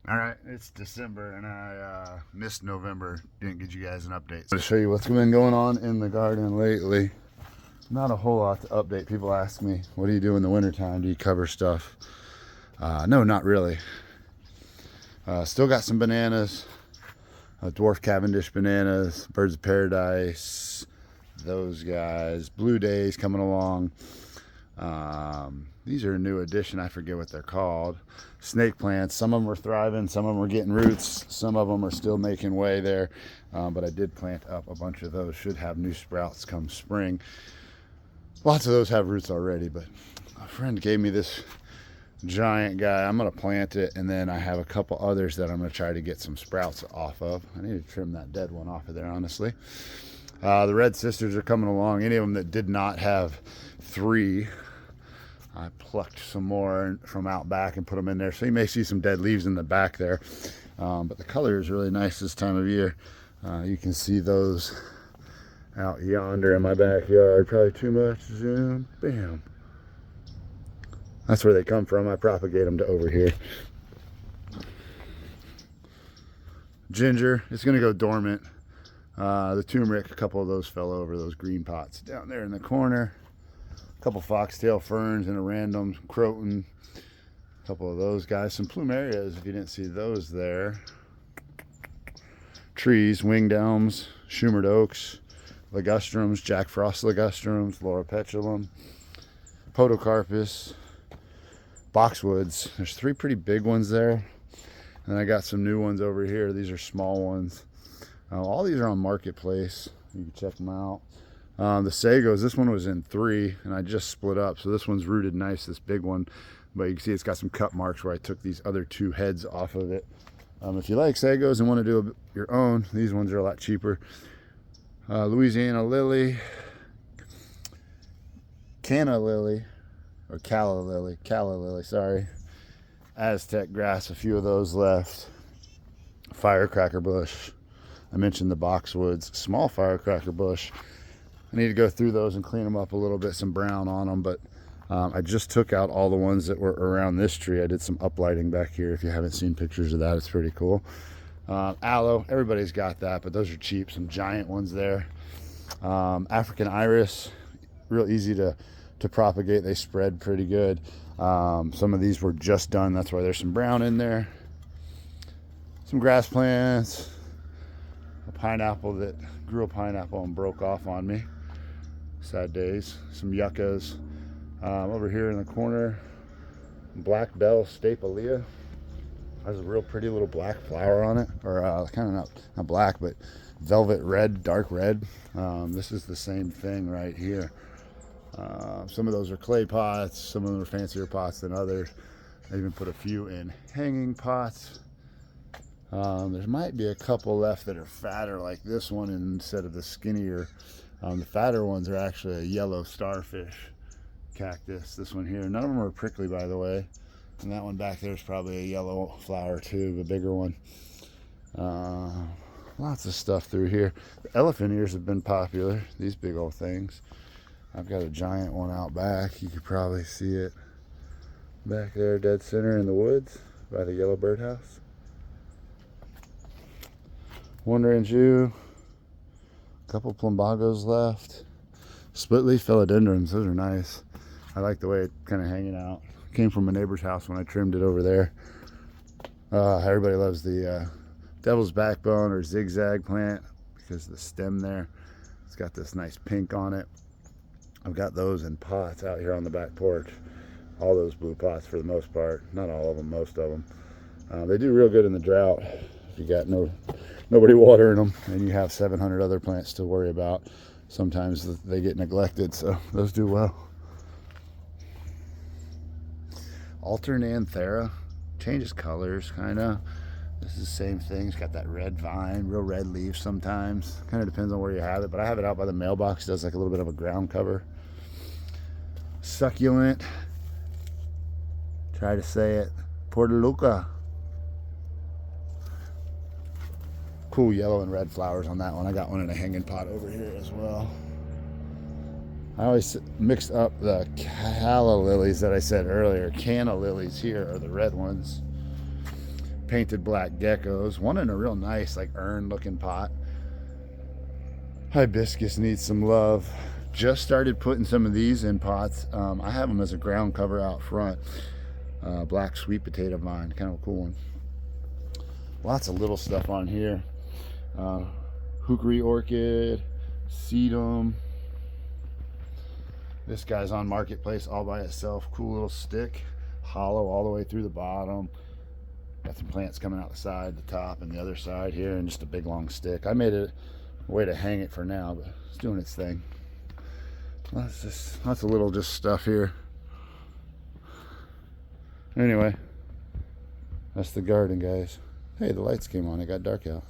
All right, it's December and I missed November. Didn't get you guys an update. So to show you what's been going on in the garden lately. Not a whole lot to update. People ask me, what do you do in the wintertime? Do you cover stuff? No, not really. Still got some bananas, dwarf Cavendish bananas, birds of paradise, those guys, blue days coming along. These are a new addition. I forget what they're called. Snake plants. Some of them are thriving. Some of them are getting roots. Some of them are still making way there. But I did plant up a bunch of those. Should have new sprouts come spring. Lots of those have roots already, but a friend gave me this giant guy. I'm going to plant it, and then I have a couple others that I'm going to try to get some sprouts off of. I need to trim that dead one off of there, honestly. The red sisters are coming along. Any of them that did not have 3, I plucked some more from out back and put them in there. So you may see some dead leaves in the back there. But the color is really nice this time of year. You can see those out yonder in my backyard. Probably too much zoom. Bam. That's where they come from. I propagate them to over here. Ginger, it's going to go dormant. The turmeric, a couple of those fell over, those green pots down there in the corner. A couple foxtail ferns and a random croton. A couple of those guys. Some plumerias, if you didn't see those there. Trees, winged elms, shumered oaks, ligustrums, Jack Frost ligustrums, Laura petulum, podocarpus, boxwoods. There's 3 pretty big ones there. And I got some new ones over here. These are small ones. All these are on Marketplace. You can check them out. The sagos, this one was in 3, and I just split up. So this one's rooted nice, this big one. But you can see it's got some cut marks where I took these other 2 heads off of it. If you like sagos and want to do your own, these ones are a lot cheaper. Louisiana lily, canna lily, or calla lily, sorry. Aztec grass, a few of those left. Firecracker bush. I mentioned the boxwoods, small firecracker bush. I need to go through those and clean them up a little bit, some brown on them, but I just took out all the ones that were around this tree. I did some uplighting back here. If you haven't seen pictures of that, it's pretty cool. Aloe, everybody's got that, but those are cheap. Some giant ones there. African iris, real easy to propagate. They spread pretty good. Some of these were just done. That's why there's some brown in there. Some grass plants. A pineapple that grew a pineapple and broke off on me. Sad days. Some yuccas. Over here in the corner, black bell stapleia. Has a real pretty little black flower on it, or kind of not black, but velvet red, dark red. This is the same thing right here. Some of those are clay pots. Some of them are fancier pots than others. I even put a few in hanging pots. There might be a couple left that are fatter like this one instead of the skinnier. The fatter ones are actually a yellow starfish cactus. This one here, none of them are prickly, by the way. And that one back there is probably a yellow flower too, the bigger one. Lots of stuff through here. The elephant ears have been popular, these big old things. I've got a giant one out back. You could probably see it back there, dead center in the woods by the yellow birdhouse. Wandering Jew, a couple plumbagos left. Split leaf philodendrons, those are nice. I like the way it's kind of hanging out. Came from a neighbor's house when I trimmed it over there. Everybody loves the devil's backbone or zigzag plant because the stem there, it's got this nice pink on it. I've got those in pots out here on the back porch. All those blue pots for the most part. Not all of them, most of them. They do real good in the drought. If you got nobody watering them and you have 700 other plants to worry about, sometimes they get neglected, so those do well. Alternanthera changes colors, kind of. This is the same thing. It's got that red vine, real red leaves sometimes. Kind of depends on where you have it, but I have it out by the mailbox. It does like a little bit of a ground cover. Succulent. Try to say it. Portoluca. Cool yellow and red flowers on that one. I got one in a hanging pot over here as well. I always mix up the calla lilies that I said earlier. Canna lilies here are the red ones. painted black geckos. One in a real nice, like, urn looking pot. Hibiscus needs some love. Just started putting some of these in pots. I have them as a ground cover out front. Black sweet potato vine, kind of a cool one. Lots of little stuff on here. Hookery orchid, sedum. This guy's on Marketplace all by itself. Cool little stick, hollow all the way through the bottom. Got some plants coming out the side, the top, and the other side here, and just a big long stick. I made it a way to hang it for now, but it's doing its thing. Lots of little just stuff here. Anyway, that's the garden, guys. Hey, the lights came on. It got dark out.